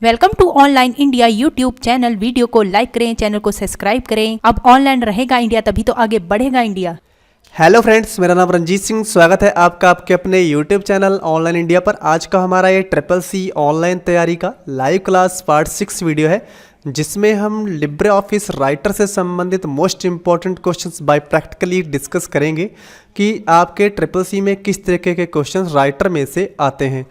Welcome to online India YouTube channel. Video को like करें, channel को सब्सक्राइब करें। अब ऑनलाइन रहेगा इंडिया तभी तो आगे बढ़ेगा इंडिया। हेलो फ्रेंड्स, मेरा नाम रंजीत सिंह। स्वागत है आपका आपके अपने यूट्यूब चैनल ऑनलाइन इंडिया पर। आज का हमारा ये CCC ऑनलाइन तैयारी का लाइव क्लास पार्ट 6 वीडियो है, जिसमें हम लिब्रे ऑफिस राइटर से संबंधित most important questions bye practically discuss करेंगे कि आपके CCC में किस तरीके के क्वेश्चंस राइटर में से आते हैं।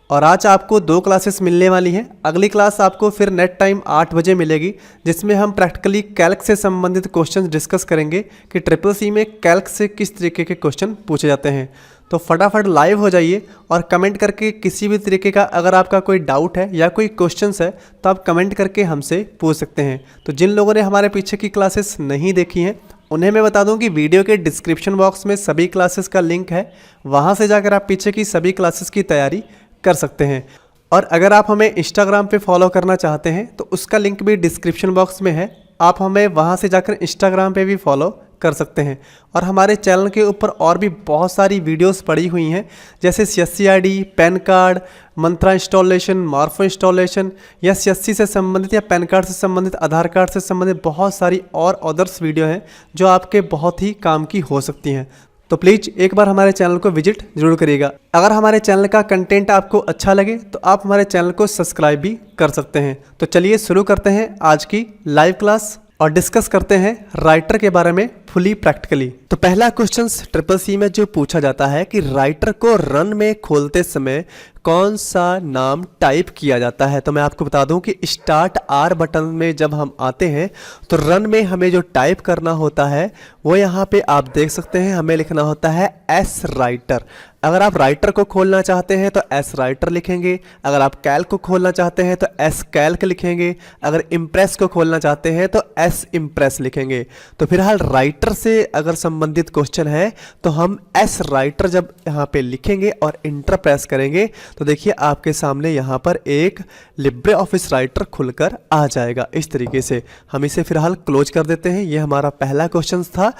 और आज आपको 2 क्लासेस मिलने वाली हैं। अगली क्लास आपको फिर नेट टाइम 8 बजे मिलेगी, जिसमें हम प्रैक्टिकली कैल्क से संबंधित क्वेश्चन डिस्कस करेंगे कि CCC में कैल्क से किस तरीके के क्वेश्चन पूछे जाते हैं। तो फटाफट लाइव हो जाइए और कमेंट करके किसी भी तरीके का अगर आपका कोई डाउट है या कोई क्वेश्चंस है तो आप कमेंट करके हमसे पूछ सकते हैं। तो जिन लोगों ने हमारे पीछे की क्लासेस नहीं देखी हैं उन्हें मैं बता दूं कि वीडियो के डिस्क्रिप्शन बॉक्स में सभी क्लासेस का लिंक है, वहाँ से जाकर आप पीछे की सभी क्लासेस की तैयारी कर सकते हैं। और अगर आप हमें इंस्टाग्राम पे फॉलो करना चाहते हैं तो उसका लिंक भी डिस्क्रिप्शन बॉक्स में है, आप हमें वहाँ से जाकर इंस्टाग्राम पे भी फॉलो कर सकते हैं। और हमारे चैनल के ऊपर और भी बहुत सारी वीडियोस पड़ी हुई हैं, जैसे CSC-ID, पैन कार्ड, मंत्रा इंस्टॉलेशन, मार्फो इंस्टॉलेशन या CSC से संबंधित या पैन कार्ड से संबंधित, आधार कार्ड से संबंधित बहुत सारी और अदर्स वीडियो हैं जो आपके बहुत ही काम की हो सकती हैं। तो प्लीज़ एक बार हमारे चैनल को विजिट जरूर करिएगा। अगर हमारे चैनल का कंटेंट आपको अच्छा लगे तो आप हमारे चैनल को सब्सक्राइब भी कर सकते हैं। तो चलिए शुरू करते हैं आज की लाइव क्लास और डिस्कस करते हैं राइटर के बारे में फुली प्रैक्टिकली। तो पहला क्वेश्चन CCC में जो पूछा जाता है कि राइटर को रन में खोलते समय कौन सा नाम टाइप किया जाता है। तो मैं आपको बता दूं कि स्टार्ट R बटन में जब हम आते हैं तो रन में हमें जो टाइप करना होता है वो यहाँ पे आप देख सकते हैं, हमें लिखना होता है S राइटर। अगर आप राइटर को खोलना चाहते हैं तो S राइटर लिखेंगे, अगर आप कैल्क को खोलना चाहते हैं तो S कैल्क लिखेंगे, अगर इम्प्रेस को खोलना चाहते हैं तो S इम्प्रेस लिखेंगे। तो फिलहाल राइटर से अगर संबंधित क्वेश्चन है तो हम S राइटर जब यहाँ पे लिखेंगे और इंटर प्रेस करेंगे तो देखिए आपके सामने यहाँ पर एक लिब्रे ऑफिस राइटर खुलकर आ जाएगा। इस तरीके से हम इसे फिलहाल क्लोज कर देते हैं। ये हमारा पहला क्वेश्चन था।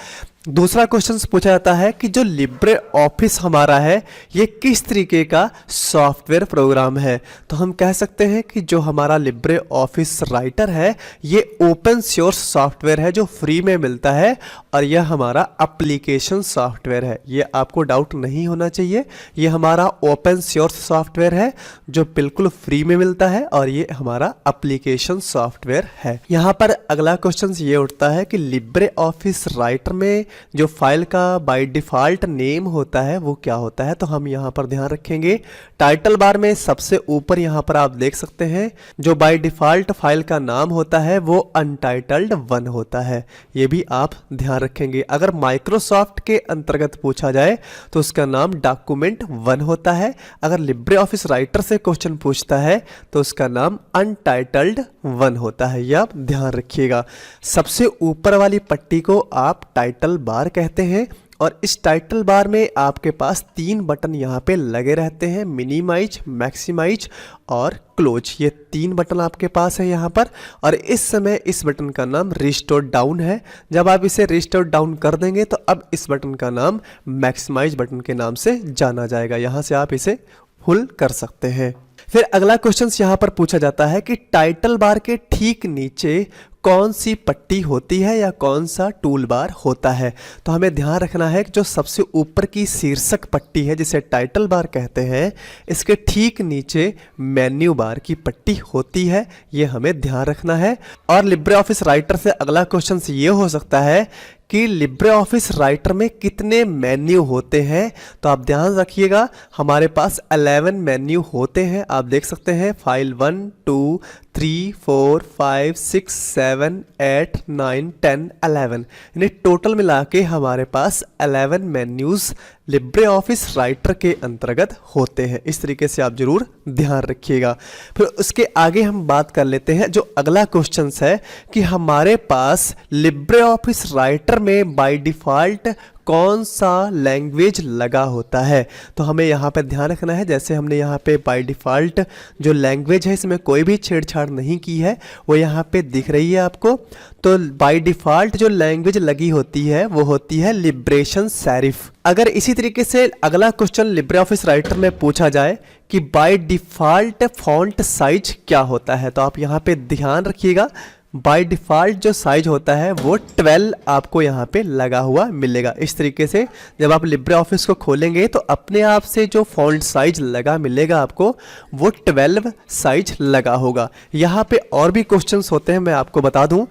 दूसरा क्वेश्चन पूछा जाता है कि जो लिब्रे ऑफिस हमारा है ये किस तरीके का सॉफ्टवेयर प्रोग्राम है। तो हम कह सकते हैं कि जो हमारा लिब्रे ऑफिस राइटर है ये ओपन सोर्स सॉफ्टवेयर है जो फ्री में मिलता है, और यह हमारा एप्लीकेशन सॉफ्टवेयर है। ये आपको डाउट नहीं होना चाहिए, ये हमारा ओपन सोर्स सॉफ्टवेयर है जो बिल्कुल फ्री में मिलता है और ये हमारा एप्लीकेशन सॉफ्टवेयर है। यहाँ पर अगला क्वेश्चन ये उठता है कि लिब्रे ऑफिस राइटर में जो फाइल का बाय डिफ़ॉल्ट नेम होता है वो क्या होता है। तो हम यहाँ पर ध्यान रखेंगे, टाइटल बार में सबसे ऊपर यहाँ पर आप देख सकते हैं जो बाय डिफ़ॉल्ट फाइल का नाम होता है वो अनटाइटल्ड 1 होता है। ये भी आप ध्यान रखेंगे। अगर माइक्रोसॉफ्ट के अंतर्गत पूछा जाए तो उसका नाम डॉक्यूमेंट 1 होता है। अगर लिब्रे ऑफिस राइटर से क्वेश्चन पूछता है तो उसका नाम अनटाइटल्ड 1 होता है। यह आप ध्यान रखिएगा। सबसे ऊपर वाली पट्टी को आप टाइटल बार कहते हैं, और इस टाइटल बार में आपके पास 3 बटन यहाँ पे लगे रहते हैं, मिनिमाइज, मैक्सिमाइज और क्लोज। ये 3 बटन आपके पास है यहाँ पर, और इस समय इस बटन का नाम रिस्टोर डाउन है। जब आप इसे रिस्टोर डाउन कर देंगे तो अब इस बटन का नाम मैक्सिमाइज बटन के नाम से जाना जाएगा। यहाँ से आप इसे फुल कर सकते हैं। फिर अगला क्वेश्चन यहाँ पर पूछा जाता है कि टाइटल बार के ठीक नीचे कौन सी पट्टी होती है या कौन सा टूल बार होता है। तो हमें ध्यान रखना है कि जो सबसे ऊपर की शीर्षक पट्टी है जिसे टाइटल बार कहते हैं, इसके ठीक नीचे मेन्यू बार की पट्टी होती है, ये हमें ध्यान रखना है। और लिब्रे ऑफिस राइटर से अगला क्वेश्चन ये हो सकता है कि लिब्रे ऑफिस राइटर में कितने मेन्यू होते हैं। तो आप ध्यान रखिएगा, हमारे पास 11 मेन्यू होते हैं। आप देख सकते हैं फाइल 1 2 3 4 5 6 7 8 9 10 11, यानी टोटल मिला के हमारे पास 11 मेन्यूज़ लिब्रे ऑफिस राइटर के अंतर्गत होते हैं। इस तरीके से आप जरूर ध्यान रखिएगा। फिर उसके आगे हम बात कर लेते हैं जो अगला क्वेश्चन है कि हमारे पास लिब्रे ऑफिस राइटर में बाय डिफ़ॉल्ट कौन सा लैंग्वेज लगा होता है। तो हमें यहाँ पे ध्यान रखना है, जैसे हमने यहाँ पे बाय डिफ़ॉल्ट जो लैंग्वेज है इसमें कोई भी छेड़छाड़ नहीं की है, वो यहाँ पे दिख रही है आपको। तो बाय डिफ़ॉल्ट जो लैंग्वेज लगी होती है वो होती है लिबरेशन सेरिफ। अगर इसी तरीके से अगला क्वेश्चन लिब्रे ऑफिस राइटर में पूछा जाए कि बाय डिफ़ॉल्ट फॉन्ट साइज क्या होता है, तो आप यहाँ पे ध्यान रखिएगा, बाय डिफ़ॉल्ट जो साइज होता है वो 12 आपको यहाँ पे लगा हुआ मिलेगा। इस तरीके से जब आप लिब्रे ऑफिस को खोलेंगे तो अपने आप से जो फॉन्ट साइज लगा मिलेगा आपको वो 12 साइज लगा होगा। यहाँ पे और भी क्वेश्चंस होते हैं, मैं आपको बता दूँ।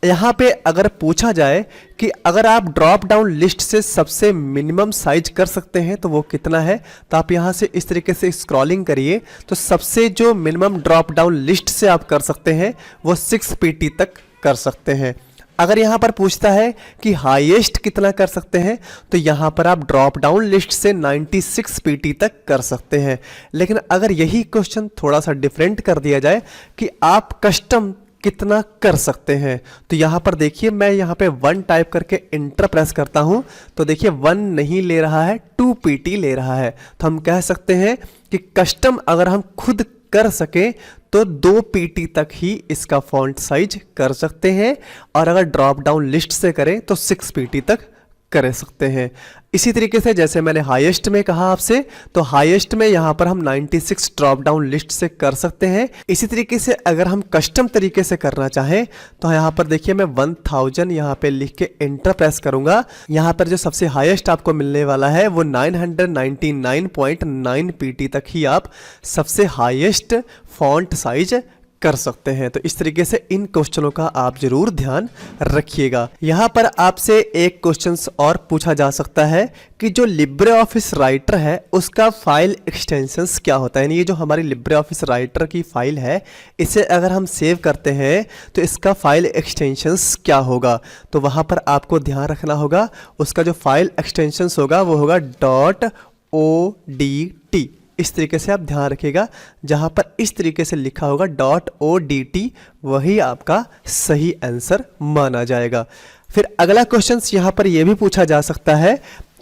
यहाँ पे अगर पूछा जाए कि अगर आप ड्रॉप डाउन लिस्ट से सबसे मिनिमम साइज कर सकते हैं तो वो कितना है, तो आप यहाँ से इस तरीके से स्क्रॉलिंग करिए तो सबसे जो मिनिमम ड्रॉप डाउन लिस्ट से आप कर सकते हैं वो 6 PT तक कर सकते हैं। अगर यहाँ पर पूछता है कि हाईएस्ट कितना कर सकते हैं, तो यहाँ पर आप ड्रॉप डाउन लिस्ट से 96 PT तक कर सकते हैं। लेकिन अगर यही क्वेश्चन थोड़ा सा डिफरेंट कर दिया जाए कि आप कस्टम कितना कर सकते हैं, तो यहाँ पर देखिए मैं यहाँ पे 1 टाइप करके इंटर प्रेस करता हूँ तो देखिए 1 नहीं ले रहा है, 2 PT ले रहा है। तो हम कह सकते हैं कि कस्टम अगर हम खुद कर सके तो 2 PT तक ही इसका फॉन्ट साइज कर सकते हैं, और अगर ड्रॉप डाउन लिस्ट से करें तो 6 PT तक कर सकते हैं। इसी तरीके से जैसे मैंने हाईएस्ट में कहा आपसे, तो हाईएस्ट में यहाँ पर हम 96 ड्रॉप डाउन लिस्ट से कर सकते हैं। इसी तरीके से अगर हम कस्टम तरीके से करना चाहें तो यहाँ पर देखिए मैं 1000 यहाँ पे लिख के एंटर प्रेस करूंगा। यहाँ पर जो सबसे हाईएस्ट आपको मिलने वाला है वो 999.9 PT तक ही आप सबसे हाईएस्ट फॉन्ट साइज कर सकते हैं। तो इस तरीके से इन क्वेश्चनों का आप जरूर ध्यान रखिएगा। यहाँ पर आपसे एक क्वेश्चन और पूछा जा सकता है कि जो लिब्रे ऑफिस राइटर है उसका फाइल एक्सटेंशंस क्या होता है, यानी ये जो हमारी लिब्रे ऑफिस राइटर की फाइल है इसे अगर हम सेव करते हैं तो इसका फाइल एक्सटेंशंस क्या होगा। तो वहाँ पर आपको ध्यान रखना होगा, उसका जो फाइल एक्सटेंशंस होगा वो होगा .odt। इस तरीके से आप ध्यान रखिएगा, जहाँ पर इस तरीके से लिखा होगा .odt वही आपका सही आंसर माना जाएगा। फिर अगला क्वेश्चन यहाँ पर यह भी पूछा जा सकता है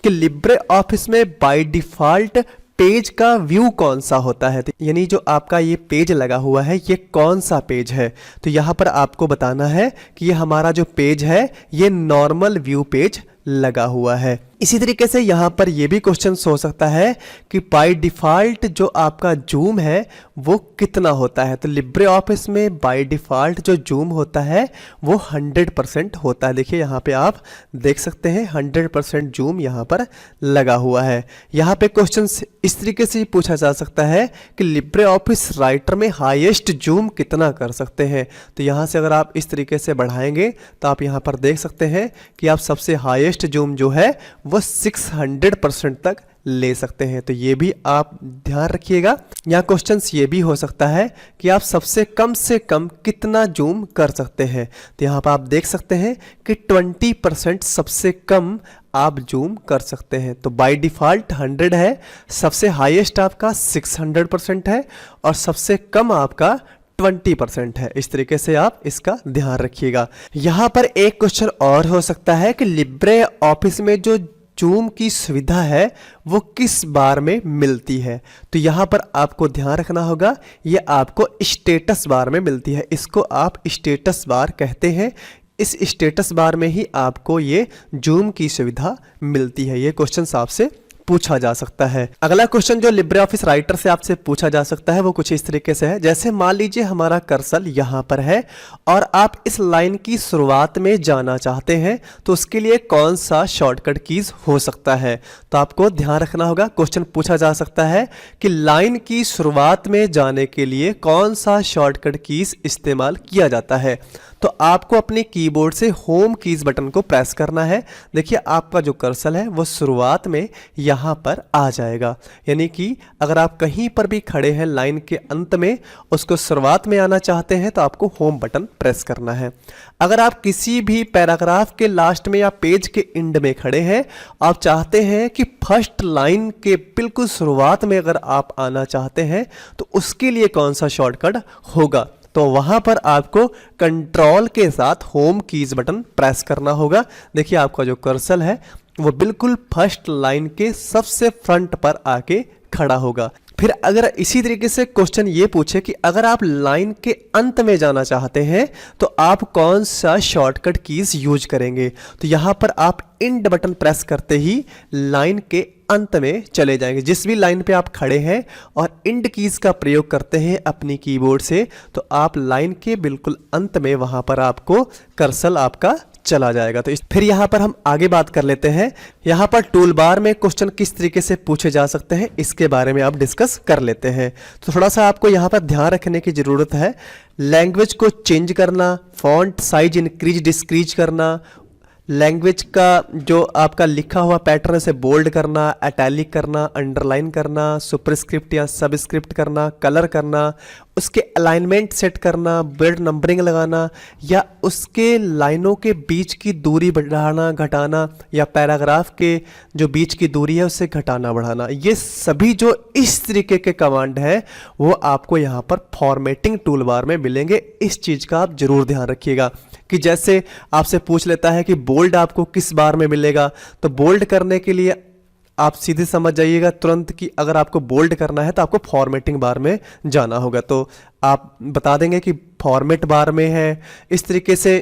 कि लिब्रे ऑफिस में बाय डिफ़ॉल्ट पेज का व्यू कौन सा होता है, यानी जो आपका ये पेज लगा हुआ है ये कौन सा पेज है। तो यहाँ पर आपको बताना है कि ये हमारा जो पेज है ये नॉर्मल व्यू पेज लगा हुआ है। इसी तरीके से यहाँ पर यह भी क्वेश्चन हो सकता है कि बाय डिफ़ॉल्ट जो आपका जूम है वो कितना होता है। तो लिब्रे ऑफिस में बाय डिफ़ॉल्ट जो जूम होता है वो 100% होता है। देखिए यहाँ पे आप देख सकते हैं 100% जूम यहाँ पर लगा हुआ है। यहाँ पे क्वेश्चन इस तरीके से पूछा जा सकता है कि लिब्रे ऑफिस राइटर में हाईएस्ट जूम कितना कर सकते हैं। तो यहाँ से अगर आप इस तरीके से बढ़ाएंगे तो आप यहाँ पर देख सकते हैं कि आप सबसे हाईएस्ट जूम जो है वो 600% तक ले सकते हैं। तो ये भी आप ध्यान रखिएगा। यहाँ क्वेश्चंस ये भी हो सकता है कि आप सबसे कम से कम कितना जूम कर सकते हैं। तो यहाँ पर आप देख सकते हैं कि 20% सबसे कम आप जूम कर सकते हैं। तो बाय डिफ़ॉल्ट 100 है, सबसे हाईएस्ट आपका 600% है और सबसे कम आपका 20% है। इस तरीके से आप इसका ध्यान रखिएगा। यहाँ पर एक क्वेश्चन और हो सकता है कि लिब्रे ऑफिस में जो जूम की सुविधा है वो किस बार में मिलती है। तो यहाँ पर आपको ध्यान रखना होगा, ये आपको स्टेटस बार में मिलती है। इसको आप स्टेटस बार कहते हैं। इस स्टेटस बार में ही आपको ये जूम की सुविधा मिलती है। ये क्वेश्चन आपसे पूछा जा सकता है। अगला क्वेश्चन जो लिब्रे ऑफिस राइटर से आपसे पूछा जा सकता है वो कुछ इस तरीके से है। जैसे मान लीजिए हमारा कर्सर यहाँ पर है और आप इस लाइन की शुरुआत में जाना चाहते हैं, तो उसके लिए कौन सा शॉर्टकट कीज हो सकता है। तो आपको ध्यान रखना होगा, क्वेश्चन पूछा जा सकता है कि लाइन की शुरुआत में जाने के लिए कौन सा शॉर्टकट कीज इस्तेमाल किया जाता है। तो आपको अपने कीबोर्ड से होम कीज बटन को प्रेस करना है। देखिए आपका जो कर्सर है वो शुरुआत में यहाँ पर आ जाएगा, यानी कि अगर आप कहीं पर भी खड़े हैं लाइन के अंत में, उसको शुरुआत में आना चाहते हैं तो आपको होम बटन प्रेस करना है। अगर आप किसी भी पैराग्राफ के लास्ट में या पेज के एंड में खड़े हैं, आप चाहते हैं कि फर्स्ट लाइन के बिल्कुल शुरुआत में अगर आप आना चाहते हैं तो उसके लिए कौन सा शॉर्टकट होगा। तो वहां पर आपको कंट्रोल के साथ होम कीज बटन प्रेस करना होगा। देखिए आपका जो कर्सर है वो बिल्कुल फर्स्ट लाइन के सबसे फ्रंट पर आके खड़ा होगा। फिर अगर इसी तरीके से क्वेश्चन ये पूछे कि अगर आप लाइन के अंत में जाना चाहते हैं तो आप कौन सा शॉर्टकट कीज यूज करेंगे, तो यहाँ पर आप इंड बटन प्रेस करते ही लाइन के अंत में चले जाएंगे। जिस भी लाइन पे आप खड़े हैं और इंड कीज का प्रयोग करते हैं अपनी कीबोर्ड से, तो आप लाइन के बिल्कुल अंत में वहाँ पर आपको कर्सर आपका चला जाएगा। तो फिर यहाँ पर हम आगे बात कर लेते हैं। यहाँ पर टूल बार में क्वेश्चन किस तरीके से पूछे जा सकते हैं इसके बारे में आप डिस्कस कर लेते हैं। तो थोड़ा सा आपको यहाँ पर ध्यान रखने की ज़रूरत है। लैंग्वेज को चेंज करना, फॉन्ट साइज इंक्रीज डिस्क्रीज करना, लैंग्वेज का जो आपका लिखा हुआ पैटर्न है उसे बोल्ड करना, इटैलिक करना, अंडरलाइन करना, सुपरस्क्रिप्ट या सबस्क्रिप्ट करना, कलर करना, उसके अलाइनमेंट सेट करना, वर्ड नंबरिंग लगाना, या उसके लाइनों के बीच की दूरी बढ़ाना घटाना, या पैराग्राफ के जो बीच की दूरी है उसे घटाना बढ़ाना, ये सभी जो इस तरीके के कमांड है वो आपको यहाँ पर फॉर्मेटिंग टूल बार में मिलेंगे। इस चीज़ का आप जरूर ध्यान रखिएगा कि जैसे आपसे पूछ लेता है कि बोल्ड आपको किस बार में मिलेगा, तो बोल्ड करने के लिए आप सीधे समझ जाइएगा तुरंत कि अगर आपको बोल्ड करना है तो आपको फॉर्मेटिंग बार में जाना होगा। तो आप बता देंगे कि फॉर्मेट बार में है। इस तरीके से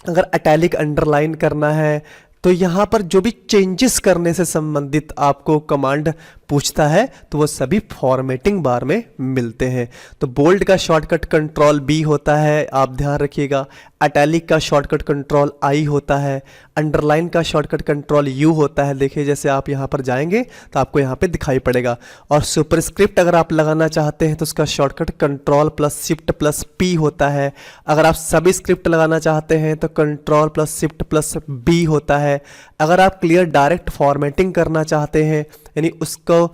अगर इटैलिक अंडरलाइन करना है तो यहाँ पर जो भी चेंजेस करने से संबंधित आपको कमांड पूछता है तो वो सभी फॉर्मेटिंग बार में मिलते हैं। तो बोल्ड का शॉर्टकट कंट्रोल बी होता है, आप ध्यान रखिएगा। इटैलिक का शॉर्टकट कंट्रोल आई होता है। अंडरलाइन का शॉर्टकट कंट्रोल यू होता है। देखिए जैसे आप यहाँ पर जाएंगे तो आपको यहाँ पे दिखाई पड़ेगा। और सुपरस्क्रिप्ट अगर आप लगाना चाहते हैं तो उसका shortcut control plus shift plus P होता है। अगर आप सब स्क्रिप्ट लगाना चाहते हैं तो control plus shift plus B होता है। अगर आप क्लियर डायरेक्ट फॉर्मेटिंग करना चाहते हैं, यानी उसको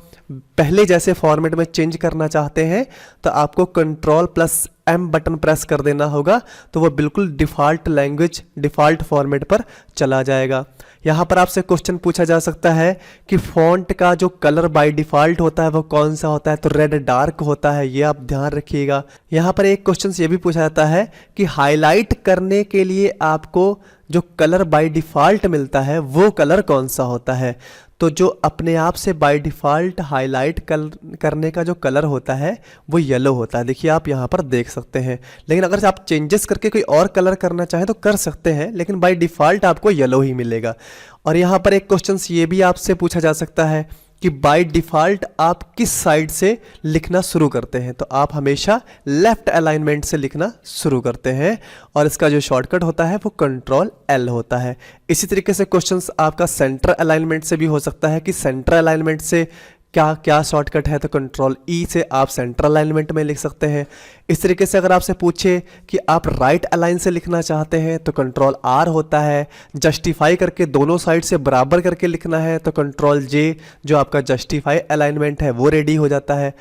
पहले जैसे फॉर्मेट में चेंज करना चाहते हैं, तो आपको control plus M button press कर देना होगा, तो वो बिल्कुल डिफ़ॉल्ट लैंग्वेज डिफ़ॉल्ट फॉर्मेट पर चला जाएगा। यहाँ पर आपसे क्वेश्चन पूछा जा सकता है कि फ़ॉन्ट का जो कलर बाय डिफ़ॉल्ट होता है वो कौन सा होता है, तो रेड डार्क होता है, ये आप ध्यान रखिएगा। यहाँ पर एक क्वेश्चन ये भी पूछा जाता है कि हाईलाइट करने के लिए आपको जो कलर बाय डिफ़ॉल्ट मिलता है वो कलर कौन सा होता है, तो जो अपने आप से बाय डिफ़ॉल्ट हाईलाइट करने का जो कलर होता है वो येलो होता है। देखिए आप यहाँ पर देख सकते हैं, लेकिन अगर आप चेंजेस करके कोई और कलर करना चाहें तो कर सकते हैं, लेकिन बाय डिफ़ॉल्ट आपको येलो ही मिलेगा। और यहाँ पर एक क्वेश्चन ये भी आपसे पूछा जा सकता है कि बाय डिफ़ॉल्ट आप किस साइड से लिखना शुरू करते हैं, तो आप हमेशा लेफ़्ट अलाइनमेंट से लिखना शुरू करते हैं और इसका जो शॉर्टकट होता है वो कंट्रोल एल होता है। इसी तरीके से क्वेश्चंस आपका सेंटर अलाइनमेंट से भी हो सकता है कि सेंटर अलाइनमेंट से क्या क्या शॉर्टकट है, तो कंट्रोल ई से आप सेंटर अलाइनमेंट में लिख सकते हैं। इस तरीके से अगर आपसे पूछे कि आप राइट अलाइन से लिखना चाहते हैं तो कंट्रोल आर होता है। जस्टिफाई करके दोनों साइड से बराबर करके लिखना है तो कंट्रोल जे जो आपका जस्टिफाई अलाइनमेंट है वो रेडी हो जाता है।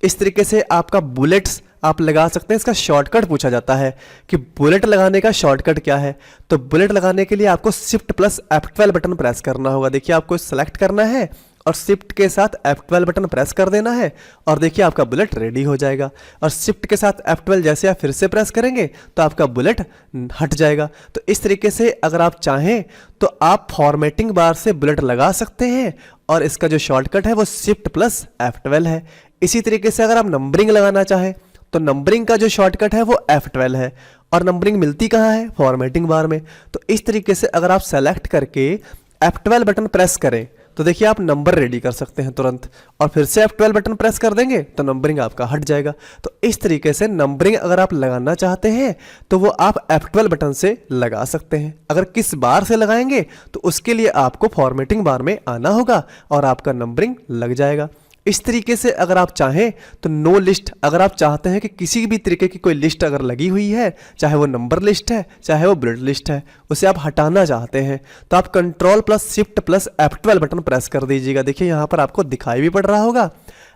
इस तरीके से आपका बुलेट्स आप लगा सकते हैं। इसका शॉर्टकट पूछा जाता है कि बुलेट लगाने का शॉर्टकट क्या है, तो बुलेट लगाने के लिए आपको shift plus F12 button press करना होगा। देखिए आपको सेलेक्ट करना है और शिफ्ट के साथ F12 बटन प्रेस कर देना है और देखिए आपका बुलेट रेडी हो जाएगा। और शिफ्ट के साथ F12 जैसे आप फिर से प्रेस करेंगे तो आपका बुलेट हट जाएगा। तो इस तरीके से अगर आप चाहें तो आप फॉर्मेटिंग बार से बुलेट लगा सकते हैं और इसका जो शॉर्टकट है वो शिफ्ट प्लस F12 है। इसी तरीके से अगर आप नंबरिंग लगाना चाहें तो नंबरिंग का जो शॉर्टकट है वो F12 है और नंबरिंग मिलती कहाँ है, फॉर्मेटिंग बार में। तो इस तरीके से अगर आप सेलेक्ट करके F12 बटन प्रेस करें तो देखिए आप नंबर रेडी कर सकते हैं तुरंत, और फिर से F12 बटन प्रेस कर देंगे तो नंबरिंग आपका हट जाएगा। तो इस तरीके से नंबरिंग अगर आप लगाना चाहते हैं तो वो आप F12 बटन से लगा सकते हैं। अगर किस बार से लगाएंगे तो उसके लिए आपको फॉर्मेटिंग बार में आना होगा और आपका नंबरिंग लग जाएगा। इस तरीके से अगर आप चाहें तो नो लिस्ट, अगर आप चाहते हैं कि किसी भी तरीके की कोई लिस्ट अगर लगी हुई है, चाहे वो नंबर लिस्ट है चाहे वो बुलेट लिस्ट है, उसे आप हटाना चाहते हैं तो आप control plus shift plus F12 button press कर दीजिएगा। देखिए यहाँ पर आपको दिखाई भी पड़ रहा होगा।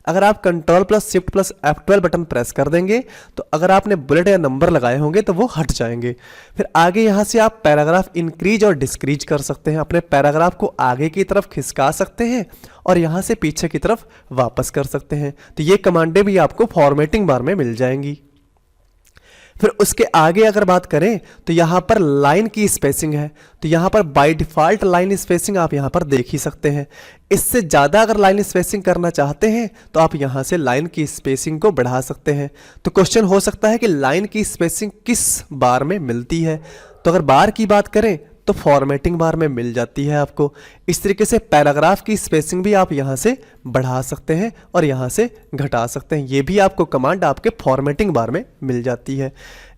अगर आप control plus shift plus F12 button press कर देंगे तो अगर आपने बुलेट या नंबर लगाए होंगे तो वो हट जाएंगे। फिर आगे यहाँ से आप पैराग्राफ इंक्रीज और डिस्क्रीज कर सकते हैं। अपने पैराग्राफ को आगे की तरफ खिसका सकते हैं और यहाँ से पीछे की तरफ वापस कर सकते हैं। तो ये कमांडें भी आपको फॉर्मेटिंग बार में मिल जाएंगी। फिर उसके आगे अगर बात करें तो यहाँ पर लाइन की स्पेसिंग है, तो यहाँ पर बाय डिफ़ॉल्ट लाइन स्पेसिंग आप यहाँ पर देख ही सकते हैं। इससे ज़्यादा अगर लाइन स्पेसिंग करना चाहते हैं तो आप यहाँ से लाइन की स्पेसिंग को बढ़ा सकते हैं। तो क्वेश्चन हो सकता है कि लाइन की स्पेसिंग किस बार में मिलती है, तो अगर बार की बात करें तो फॉर्मेटिंग बार में मिल जाती है आपको। इस तरीके से पैराग्राफ की स्पेसिंग भी आप यहाँ से बढ़ा सकते हैं और यहाँ से घटा सकते हैं। ये भी आपको कमांड आपके फॉर्मेटिंग बार में मिल जाती है।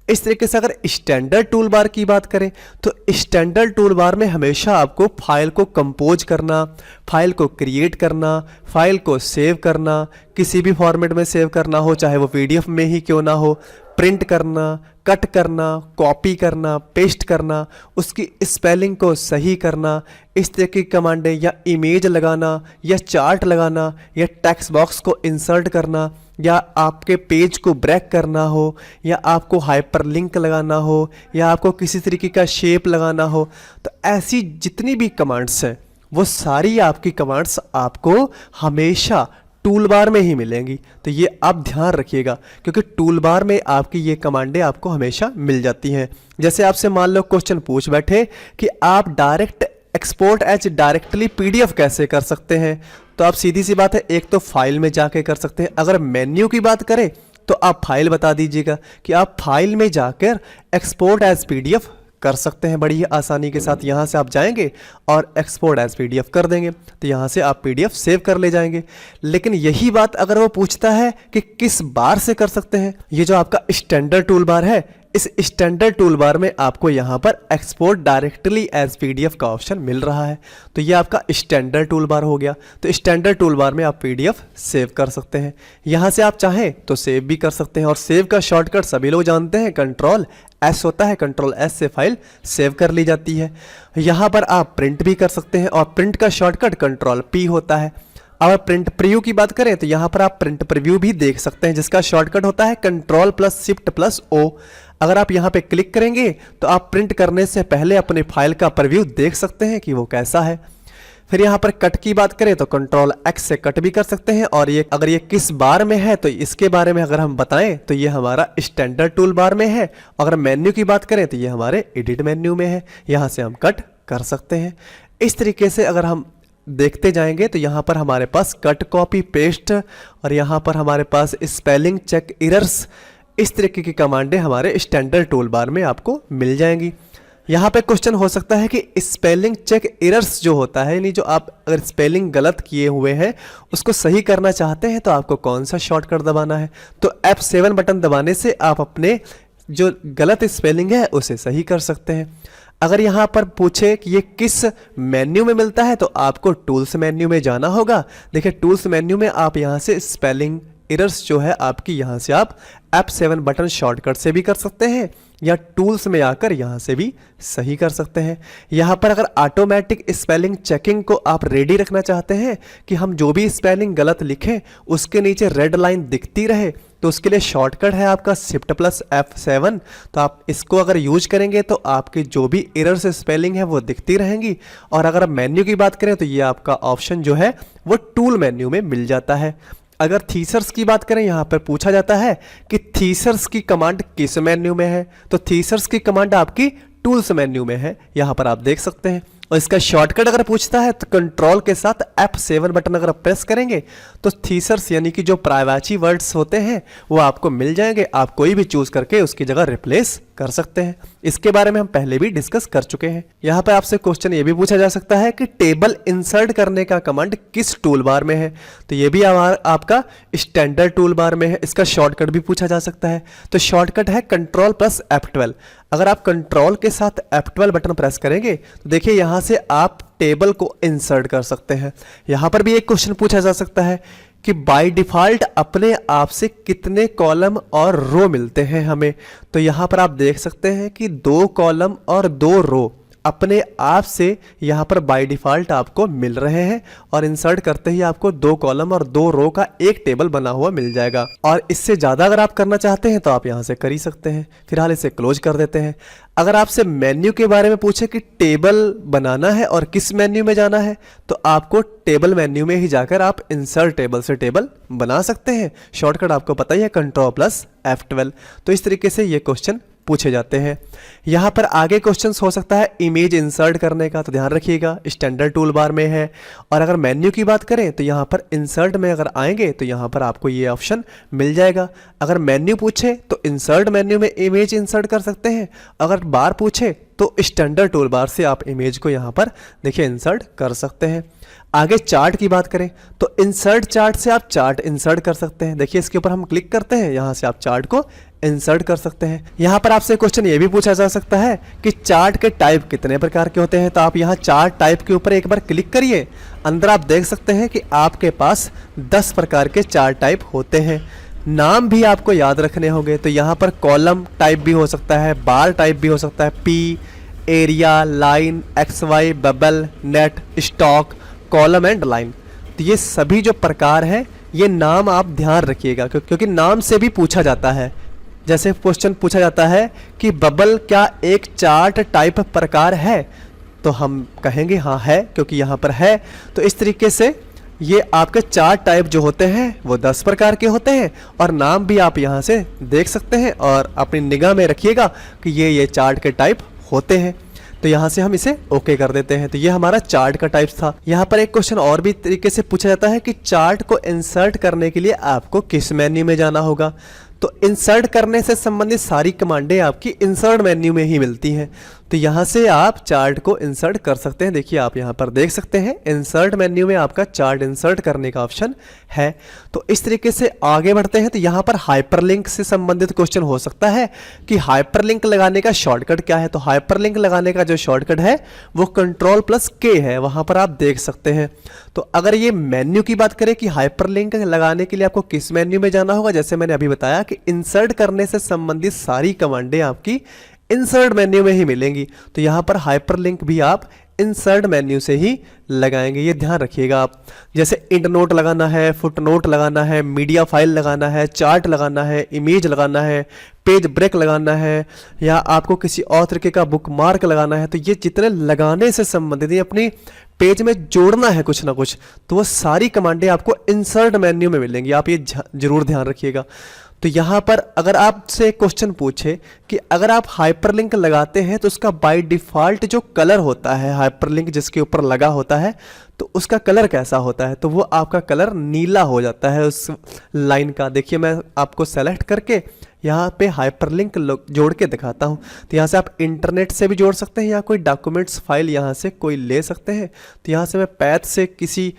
इस तरीके से अगर स्टैंडर्ड टूल बार की बात करें तो स्टैंडर्ड टूल बार में हमेशा आपको फाइल को कंपोज करना, फाइल को क्रिएट करना, फाइल को सेव करना, किसी भी फॉर्मेट में सेव करना हो, चाहे वो पीडीएफ में ही क्यों ना हो, प्रिंट करना, कट करना, कॉपी करना, पेस्ट करना, उसकी स्पेलिंग को सही करना, इस तरह की कमांडें, या इमेज लगाना, या चार्ट लगाना, या टेक्स्ट बॉक्स को इंसर्ट करना, या आपके पेज को ब्रेक करना हो, या आपको हाइपरलिंक लगाना हो, या आपको किसी तरीके का शेप लगाना हो, तो ऐसी जितनी भी कमांड्स हैं वो सारी आपकी कमांड्स आपको हमेशा टूल बार में ही मिलेंगी। तो ये आप ध्यान रखिएगा, क्योंकि टूल बार में आपकी ये कमांडें आपको हमेशा मिल जाती हैं। जैसे आपसे मान लो क्वेश्चन पूछ बैठे कि आप direct export as directly PDF कैसे कर सकते हैं, तो आप सीधी सी बात है, एक तो फाइल में जाके कर सकते हैं। अगर मेन्यू की बात करें तो आप फाइल बता दीजिएगा कि आप फाइल में जाकर एक्सपोर्ट एज पीडीएफ कर सकते हैं बड़ी ही आसानी के साथ। यहाँ से आप जाएंगे और एक्सपोर्ट एज पीडीएफ कर देंगे, तो यहाँ से आप पीडीएफ सेव कर ले जाएंगे। लेकिन यही बात अगर वो पूछता है कि किस बार से कर सकते हैं, ये जो आपका स्टैंडर्ड टूल बार है, इस स्टैंडर्ड टूल बार में आपको यहाँ पर एक्सपोर्ट डायरेक्टली एज पीडीएफ का ऑप्शन मिल रहा है। तो ये आपका स्टैंडर्ड टूल बार हो गया। तो स्टैंडर्ड टूल बार में आप पीडीएफ सेव कर सकते हैं। यहाँ से आप चाहें तो सेव भी कर सकते हैं, और सेव का शॉर्टकट सभी लोग जानते हैं, कंट्रोल एस होता है। कंट्रोल एस से फाइल सेव कर ली जाती है। यहाँ पर आप प्रिंट भी कर सकते हैं, और प्रिंट का शॉर्टकट कंट्रोल पी होता है। अगर प्रिंट प्रीव्यू की बात करें तो यहाँ पर आप प्रिंट प्रीव्यू भी देख सकते हैं, जिसका शॉर्टकट होता है control plus shift plus O. अगर आप यहाँ पे क्लिक करेंगे तो आप प्रिंट करने से पहले अपने फाइल का प्रीव्यू देख सकते हैं कि वो कैसा है। फिर यहाँ पर कट की बात करें तो कंट्रोल एक्स से कट भी कर सकते हैं, और ये अगर ये किस बार में है तो इसके बारे में अगर हम बताएं तो ये हमारा स्टैंडर्ड टूल बार में है। अगर मेन्यू की बात करें तो ये हमारे एडिट मेन्यू में है, यहाँ से हम कट कर सकते हैं। इस तरीके से अगर हम देखते जाएंगे तो यहाँ पर हमारे पास कट, कॉपी, पेस्ट, और यहाँ पर हमारे पास स्पेलिंग चेक, एरर्स, इस तरीके की कमांडें हमारे स्टैंडर्ड टूल बार में आपको मिल जाएंगी। यहाँ पे क्वेश्चन हो सकता है कि स्पेलिंग चेक एरर्स जो होता है, यानी जो आप अगर स्पेलिंग गलत किए हुए हैं उसको सही करना चाहते हैं तो आपको कौन सा शॉर्टकट दबाना है। तो F7 बटन दबाने से आप अपने जो गलत स्पेलिंग है उसे सही कर सकते हैं। अगर यहाँ पर पूछे कि ये किस मेन्यू में मिलता है तो आपको टूल्स मेन्यू में जाना होगा। देखिए टूल्स मेन्यू में आप यहाँ से स्पेलिंग एरर्स जो है आपकी, यहाँ से आप F7 बटन शॉर्टकट से भी कर सकते हैं, या टूल्स में आकर यहाँ से भी सही कर सकते हैं। यहाँ पर अगर ऑटोमेटिक स्पेलिंग चेकिंग को आप रेडी रखना चाहते हैं कि हम जो भी स्पेलिंग गलत लिखें उसके नीचे रेड लाइन दिखती रहे, तो उसके लिए शॉर्टकट है आपका शिफ्ट प्लस F7। तो आप इसको अगर यूज करेंगे तो आपकी जो भी एरर्स स्पेलिंग है वो दिखती रहेंगी। और अगर मेन्यू की बात करें तो ये आपका ऑप्शन जो है वो टूल मेन्यू में मिल जाता है। अगर थीसर्स की बात करें, यहाँ पर पूछा जाता है कि थीसर्स की कमांड किस मेन्यू में है, तो थीसर्स की कमांड आपकी टूल्स मेन्यू में है, यहाँ पर आप देख सकते हैं। और इसका शॉर्टकट अगर पूछता है तो कंट्रोल के साथ F7 बटन अगर आप प्रेस करेंगे तो थीसर्स यानी कि जो प्राइवेसी वर्ड्स होते हैं वो आपको मिल जाएंगे। आप कोई भी चूज करके उसकी जगह रिप्लेस कर सकते हैं। इसके बारे में हम पहले भी डिस्कस कर चुके हैं। यहाँ पे आपसे क्वेश्चन ये भी पूछा जा सकता है कि टेबल इंसर्ट करने का कमांड किस टूल बार में है, तो ये भी आपका स्टैंडर्ड टूल बार में है। इसका शॉर्टकट भी पूछा जा सकता है, तो शॉर्टकट है कंट्रोल प्लस F12। अगर आप कंट्रोल के साथ F12 बटन प्रेस करेंगे तो देखिए यहाँ से आप टेबल को इंसर्ट कर सकते हैं। यहाँ पर भी एक क्वेश्चन पूछा जा सकता है कि बाय डिफ़ॉल्ट अपने आप से कितने कॉलम और रो मिलते हैं हमें, तो यहाँ पर आप देख सकते हैं कि 2 कॉलम और 2 रो अपने आप से यहाँ पर बाय डिफ़ॉल्ट आपको मिल रहे हैं और इंसर्ट करते ही आपको 2 कॉलम और 2 रो का एक टेबल बना हुआ मिल जाएगा। और इससे ज़्यादा अगर आप करना चाहते हैं तो आप यहाँ से कर ही सकते हैं। फिलहाल इसे क्लोज कर देते हैं। अगर आपसे मेन्यू के बारे में पूछे कि टेबल बनाना है और किस मेन्यू में जाना है, तो आपको टेबल मेन्यू में ही जाकर आप इंसर्ट टेबल से टेबल बना सकते हैं। शॉर्टकट आपको पता ही है, Ctrl+F12। तो इस तरीके से ये क्वेश्चन पूछे जाते हैं। यहाँ पर आगे क्वेश्चंस हो सकता है इमेज इंसर्ट करने का, तो ध्यान रखिएगा स्टैंडर्ड टूल बार में है। और अगर मेन्यू की बात करें तो यहाँ पर इंसर्ट में अगर आएंगे तो यहाँ पर आपको ये ऑप्शन मिल जाएगा। अगर मेन्यू पूछे तो इंसर्ट मेन्यू में इमेज इंसर्ट कर सकते हैं। अगर बार पूछे तो स्टैंडर्ड टूल बार से आप इमेज को यहाँ पर देखिए इंसर्ट कर सकते हैं। आगे चार्ट की बात करें तो इंसर्ट चार्ट से आप चार्ट इंसर्ट कर सकते हैं। देखिए इसके ऊपर हम क्लिक करते हैं, यहाँ से आप चार्ट को इंसर्ट कर सकते हैं। यहाँ पर आपसे क्वेश्चन ये भी पूछा जा सकता है कि चार्ट के टाइप कितने प्रकार के होते हैं, तो आप यहाँ चार्ट टाइप के ऊपर एक बार क्लिक करिए। अंदर आप देख सकते हैं कि आपके पास 10 प्रकार के चार्ट टाइप होते हैं। नाम भी आपको याद रखने होंगे, तो यहाँ पर कॉलम टाइप भी हो सकता है, बार टाइप भी हो सकता है, P, area, line, XY, bubble, net, stock, column and line. तो ये सभी जो प्रकार हैं ये नाम आप ध्यान रखिएगा, क्योंकि नाम से भी पूछा जाता है। जैसे क्वेश्चन पूछा जाता है कि बबल क्या एक चार्ट टाइप प्रकार है, तो हम कहेंगे हाँ है, क्योंकि यहाँ पर है। तो इस तरीके से ये आपके चार्ट टाइप जो होते हैं वो 10 प्रकार के होते हैं और नाम भी आप यहाँ से देख सकते हैं और अपनी निगाह में रखिएगा कि ये चार्ट के टाइप होते हैं। तो यहाँ से हम इसे ओके कर देते हैं। तो ये हमारा चार्ट का टाइप था। यहाँ पर एक क्वेश्चन और भी तरीके से पूछा जाता है कि चार्ट को इंसर्ट करने के लिए आपको किस मेन्यू में जाना होगा। तो इंसर्ट करने से संबंधित सारी कमांडें आपकी इंसर्ट मेन्यू में ही मिलती हैं। तो यहाँ से आप चार्ट को इंसर्ट कर सकते हैं। देखिए आप यहाँ पर देख सकते हैं इंसर्ट मेन्यू में आपका चार्ट इंसर्ट करने का ऑप्शन है। तो इस तरीके से आगे बढ़ते हैं। तो यहाँ पर हाइपरलिंक से संबंधित क्वेश्चन हो सकता है कि हाइपरलिंक लगाने का शॉर्टकट क्या है। तो हाइपरलिंक लगाने का जो शॉर्टकट है वो Ctrl+K है, वहाँ पर आप देख सकते हैं। तो अगर ये मेन्यू की बात करें कि हाइपरलिंक लगाने के लिए आपको किस मेन्यू में जाना होगा, जैसे मैंने अभी बताया कि इंसर्ट करने से संबंधित सारी कमांडें आपकी इंसर्ट मेन्यू में ही मिलेंगी। तो यहाँ पर हाइपरलिंक भी आप इंसर्ट मेन्यू से ही लगाएंगे, ये ध्यान रखिएगा आप। जैसे इंड नोट लगाना है, फुट नोट लगाना है, मीडिया फाइल लगाना है, चार्ट लगाना है, इमेज लगाना है, पेज ब्रेक लगाना है, या आपको किसी और तरीके का बुक मार्क लगाना है, तो ये जितने लगाने से संबंधित ये अपनी पेज में जोड़ना है कुछ ना कुछ, तो वो सारी कमांडें आपको इंसर्ट मेन्यू में मिलेंगी। आप ये जरूर ध्यान रखिएगा। तो यहाँ पर अगर आपसे क्वेश्चन पूछे कि अगर आप हाइपरलिंक लगाते हैं तो उसका बाय डिफ़ॉल्ट जो कलर होता है, हाइपरलिंक जिसके ऊपर लगा होता है, तो उसका कलर कैसा होता है, तो वो आपका कलर नीला हो जाता है उस लाइन का। देखिए मैं आपको सेलेक्ट करके यहाँ पे हाइपरलिंक जोड़ के दिखाता हूँ। तो यहाँ से आप इंटरनेट से भी जोड़ सकते हैं या कोई डॉक्यूमेंट्स फाइल यहाँ से कोई ले सकते हैं। तो यहाँ से मैं पैथ से किसी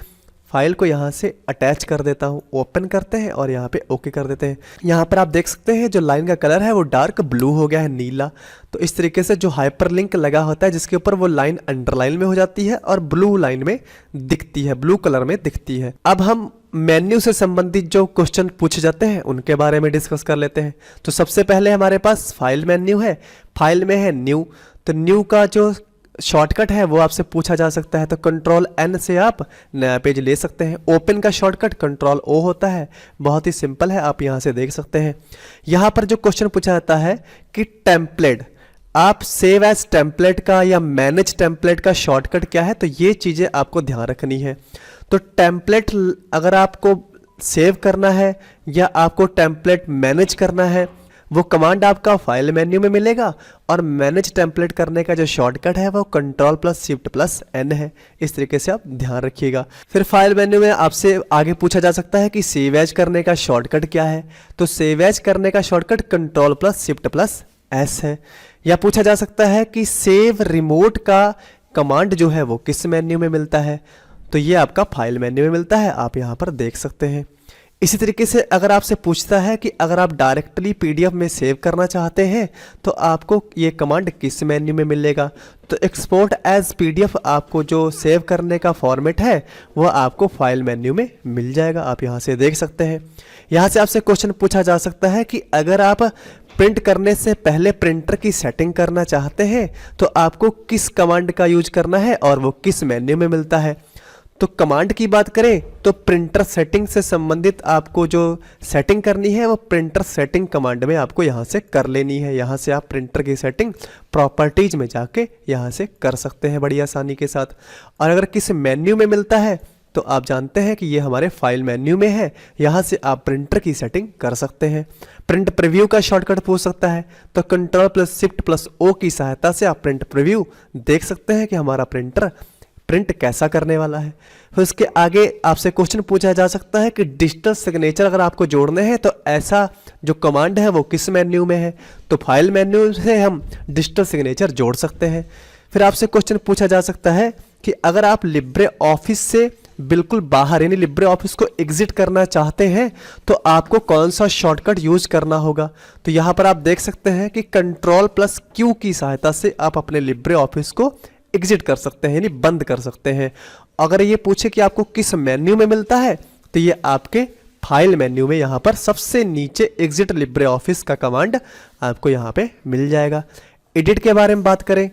फाइल को यहाँ से अटैच कर देता हूँ, ओपन करते हैं और यहाँ पे ओके कर देते हैं। यहाँ पर आप देख सकते हैं जो लाइन का कलर है वो डार्क ब्लू हो गया है, नीला। तो इस तरीके से जो हाइपरलिंक लगा होता है जिसके ऊपर वो लाइन अंडरलाइन में हो जाती है और ब्लू लाइन में दिखती है, ब्लू कलर में दिखती है। अब हम मेन्यू से संबंधित जो क्वेश्चन पूछे जाते हैं उनके बारे में डिस्कस कर लेते हैं। तो सबसे पहले हमारे पास फाइल मेन्यू है, फाइल में है न्यू। तो न्यू का जो शॉर्टकट है वो आपसे पूछा जा सकता है, तो Ctrl+N से आप नया पेज ले सकते हैं। ओपन का शॉर्टकट Ctrl+O होता है, बहुत ही सिंपल है, आप यहाँ से देख सकते हैं। यहाँ पर जो क्वेश्चन पूछा जाता है कि टेम्पलेट, आप सेव एज टेम्पलेट का या मैनेज टेम्पलेट का शॉर्टकट क्या है, तो ये चीज़ें आपको ध्यान रखनी है। तो टेम्पलेट अगर आपको सेव करना है या आपको टेम्पलेट मैनेज करना है, वो कमांड आपका फाइल मेन्यू में मिलेगा और मैनेज टेम्पलेट करने का जो शॉर्टकट है वो Ctrl+Shift+N है। इस तरीके से आप ध्यान रखिएगा। फिर फाइल मेन्यू में आपसे आगे पूछा जा सकता है कि सेव एज करने का शॉर्टकट क्या है, तो सेव एज करने का शॉर्टकट Ctrl+Shift+S है। या पूछा जा सकता है कि सेव रिमोट का कमांड जो है वो किस मेन्यू में मिलता है, तो ये आपका फाइल मेन्यू में मिलता है, आप यहाँ पर देख सकते हैं। इसी तरीके से अगर आपसे पूछता है कि अगर आप डायरेक्टली पीडीएफ में सेव करना चाहते हैं तो आपको ये कमांड किस मेन्यू में मिलेगा, तो एक्सपोर्ट एज पीडीएफ आपको जो सेव करने का फॉर्मेट है वह आपको फाइल मेन्यू में मिल जाएगा। आप यहाँ से देख सकते हैं। यहाँ से आपसे क्वेश्चन पूछा जा सकता है कि अगर आप प्रिंट करने से पहले प्रिंटर की सेटिंग करना चाहते हैं तो आपको किस कमांड का यूज करना है और वो किस मेन्यू में मिलता है। तो कमांड की बात करें तो प्रिंटर सेटिंग से संबंधित आपको जो सेटिंग करनी है वो प्रिंटर सेटिंग कमांड में आपको यहाँ से कर लेनी है। यहाँ से आप प्रिंटर की सेटिंग प्रॉपर्टीज में जाके यहाँ से कर सकते हैं बड़ी आसानी के साथ। और अगर किस मेन्यू में मिलता है तो आप जानते हैं कि ये हमारे फाइल मेन्यू में है, यहाँ से आप प्रिंटर की सेटिंग कर सकते हैं। प्रिंट प्रीव्यू का शॉर्टकट पूछ सकता है तो Ctrl+Shift+O की सहायता से आप प्रिंट प्रीव्यू देख सकते हैं कि हमारा प्रिंटर प्रिंट कैसा करने वाला है। फिर उसके आगे आपसे क्वेश्चन पूछा जा सकता है कि डिजिटल सिग्नेचर अगर आपको जोड़ने हैं तो ऐसा जो कमांड है वो किस मेन्यू में है, तो फाइल मेन्यू से हम डिजिटल सिग्नेचर जोड़ सकते हैं। फिर आपसे क्वेश्चन पूछा जा सकता है कि अगर आप लिब्रे ऑफिस से बिल्कुल बाहर यानी लिब्रे ऑफिस को एग्जिट करना चाहते हैं तो आपको कौन सा शॉर्टकट यूज करना होगा। तो यहाँ पर आप देख सकते हैं कि Ctrl+Q की सहायता से आप अपने लिब्रे ऑफिस को एग्जिट कर सकते हैं यानी बंद कर सकते हैं। अगर ये पूछे कि आपको किस मेन्यू में मिलता है तो ये आपके फाइल मेन्यू में यहाँ पर सबसे नीचे एग्जिट लिब्रे ऑफिस का कमांड आपको यहाँ पे मिल जाएगा। एडिट के बारे में बात करें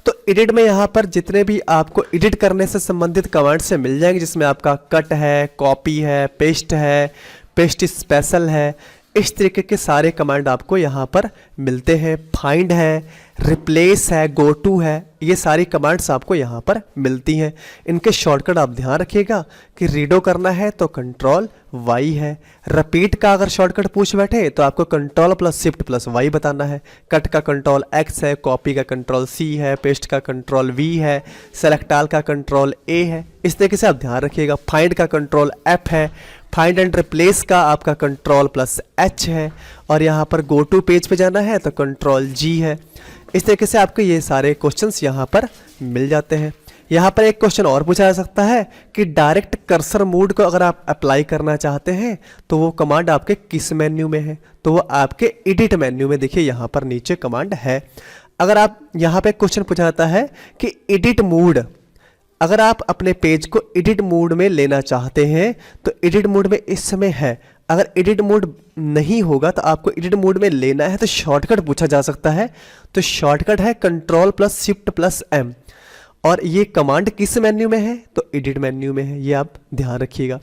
तो एडिट में यहाँ पर जितने भी आपको एडिट करने से संबंधित कमांड से मिल जाएंगे, जिसमें आपका कट है, कॉपी है, पेस्ट स्पेशल है, इस तरीके के सारे कमांड आपको यहाँ पर मिलते हैं। फाइंड है, रिप्लेस है, गो टू है, ये सारी कमांड्स आपको यहाँ पर मिलती हैं। इनके शॉर्टकट आप ध्यान रखिएगा कि रीडो करना है तो Ctrl+Y है। रिपीट का अगर शॉर्टकट पूछ बैठे तो आपको Ctrl+Shift+Y बताना है। कट का Ctrl+X है, कॉपी का Ctrl+C है, पेस्ट का Ctrl+V है, सेलेक्ट ऑल का Ctrl+A है। इस तरीके से आप ध्यान रखिएगा। फाइंड का Ctrl+F है, फाइंड एंड रिप्लेस का आपका Ctrl+H है, और यहाँ पर गो टू पेज पे जाना है तो Ctrl+G है। इस तरीके से आपको ये सारे क्वेश्चंस यहाँ पर मिल जाते हैं। यहाँ पर एक क्वेश्चन और पूछा जा सकता है कि डायरेक्ट कर्सर मोड को अगर आप अप्लाई करना चाहते हैं तो वो कमांड आपके किस मेन्यू में है, तो वो आपके एडिट मेन्यू में देखिए यहाँ पर नीचे कमांड है। अगर आप यहाँ पे क्वेश्चन पूछा जाता है कि एडिट मोड, अगर आप अपने पेज को एडिट मोड में लेना चाहते हैं तो एडिट मोड में इस समय है। अगर एडिट मोड नहीं होगा तो आपको एडिट मोड में लेना है तो शॉर्टकट पूछा जा सकता है, तो शॉर्टकट है Ctrl+Shift+M, और ये कमांड किस मेन्यू में है तो एडिट मेन्यू में है, ये आप ध्यान रखिएगा।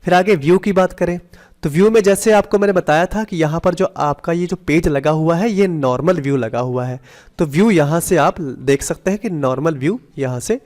फिर आगे व्यू की बात करें तो व्यू में जैसे आपको मैंने बताया था कि यहाँ पर जो आपका ये जो पेज लगा हुआ है ये नॉर्मल व्यू लगा हुआ है, तो व्यू यहाँ से आप देख सकते हैं कि नॉर्मल व्यू यहाँ से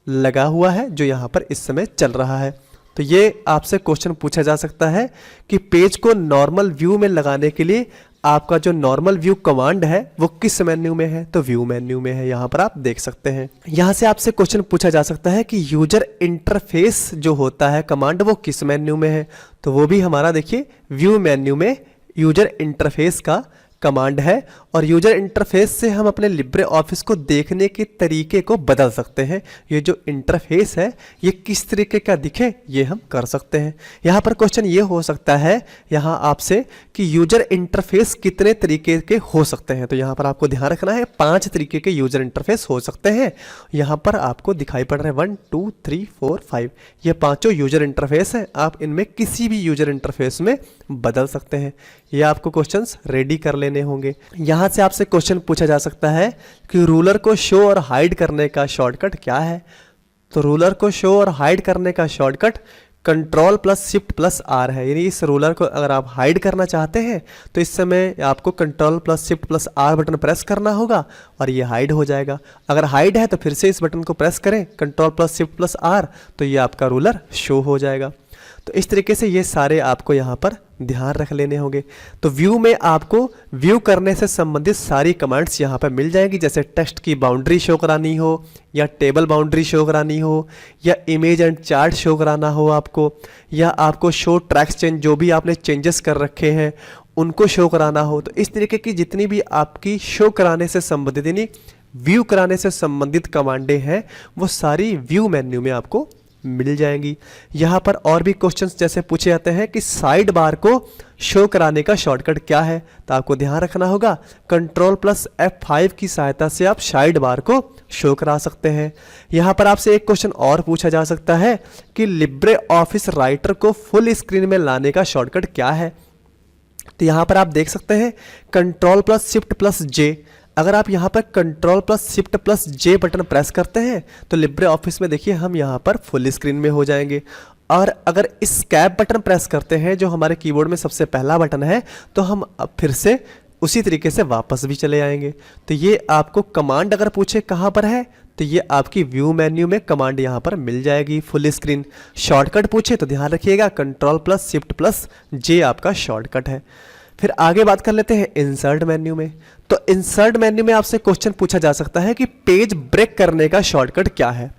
लगा हुआ है जो यहाँ पर इस समय चल रहा है। तो ये आपसे क्वेश्चन पूछा जा सकता है कि पेज को नॉर्मल व्यू में लगाने के लिए आपका जो नॉर्मल व्यू कमांड है वो किस मेन्यू में है, तो व्यू मेन्यू में है, यहाँ पर आप देख सकते हैं। यहाँ से आपसे क्वेश्चन पूछा जा सकता है कि यूजर इंटरफेस जो होता है कमांड वो किस मेन्यू में है, तो वो भी हमारा देखिए व्यू मेन्यू में यूजर इंटरफेस का कमांड है, और यूजर इंटरफेस से हम अपने लिब्रे ऑफिस को देखने के तरीके को बदल सकते हैं। ये जो इंटरफेस है ये किस तरीके का दिखे ये हम कर सकते हैं। यहाँ पर क्वेश्चन ये हो सकता है यहाँ आपसे कि यूजर इंटरफेस कितने तरीके के हो सकते हैं, तो यहाँ पर आपको ध्यान रखना है 5 तरीके के यूजर इंटरफेस हो सकते हैं। यहाँ पर आपको दिखाई पड़ रहे हैं 1 2 3 4 5, ये 5 यूजर इंटरफेस हैं। आप इनमें किसी भी यूजर इंटरफेस में बदल सकते हैं। ये आपको क्वेश्चंस रेडी कर लेने होंगे। यहाँ से आपसे क्वेश्चन पूछा जा सकता है कि रूलर को शो और हाइड करने का शॉर्टकट क्या है, तो रूलर को शो और हाइड करने का शॉर्टकट Ctrl+Shift+R है। यानी इस रूलर को अगर आप हाइड करना चाहते हैं तो इस समय आपको Ctrl+Shift+R बटन प्रेस करना होगा और ये हाइड हो जाएगा। अगर हाइड है तो फिर से इस बटन को प्रेस करें Ctrl+Shift+R, तो ये आपका रूलर शो हो जाएगा। तो इस तरीके से ये सारे आपको यहाँ पर ध्यान रख लेने होंगे। तो व्यू में आपको व्यू करने से संबंधित सारी कमांड्स यहाँ पर मिल जाएंगी, जैसे टेक्स्ट की बाउंड्री शो करानी हो या टेबल बाउंड्री शो करानी हो या इमेज एंड चार्ट शो कराना हो आपको, या आपको शो ट्रैक्स चेंज जो भी आपने चेंजेस कर रखे हैं उनको शो कराना हो। तो इस तरीके की जितनी भी आपकी शो कराने से संबंधित यानी व्यू कराने से संबंधित कमांडें हैं वो सारी व्यू मेन्यू में आपको मिल जाएंगी। यहाँ पर और भी क्वेश्चंस जैसे पूछे जाते हैं कि साइड बार को शो कराने का शॉर्टकट क्या है, तो आपको ध्यान रखना होगा Ctrl+F5 की सहायता से आप साइड बार को शो करा सकते हैं। यहाँ पर आपसे एक क्वेश्चन और पूछा जा सकता है कि लिब्रे ऑफिस राइटर को फुल स्क्रीन में लाने का शॉर्टकट क्या है, तो यहाँ पर आप देख सकते हैं Ctrl+Shift+J। अगर आप यहाँ पर Ctrl+Shift+J बटन प्रेस करते हैं तो लिब्रे ऑफिस में देखिए हम यहाँ पर फुल स्क्रीन में हो जाएंगे। और अगर एस्केप बटन प्रेस करते हैं जो हमारे कीबोर्ड में सबसे पहला बटन है, तो हम अब फिर से उसी तरीके से वापस भी चले आएंगे। तो ये आपको कमांड अगर पूछे कहाँ पर है, तो ये आपकी व्यू मेन्यू में कमांड यहाँ पर मिल जाएगी फुल स्क्रीन। शॉर्टकट पूछे तो ध्यान रखिएगा Ctrl+Shift+J आपका शॉर्टकट है। फिर आगे बात कर लेते हैं इंसर्ट मेन्यू में। तो इंसर्ट मेन्यू में आपसे क्वेश्चन पूछा जा सकता है कि पेज ब्रेक करने का शॉर्टकट क्या है,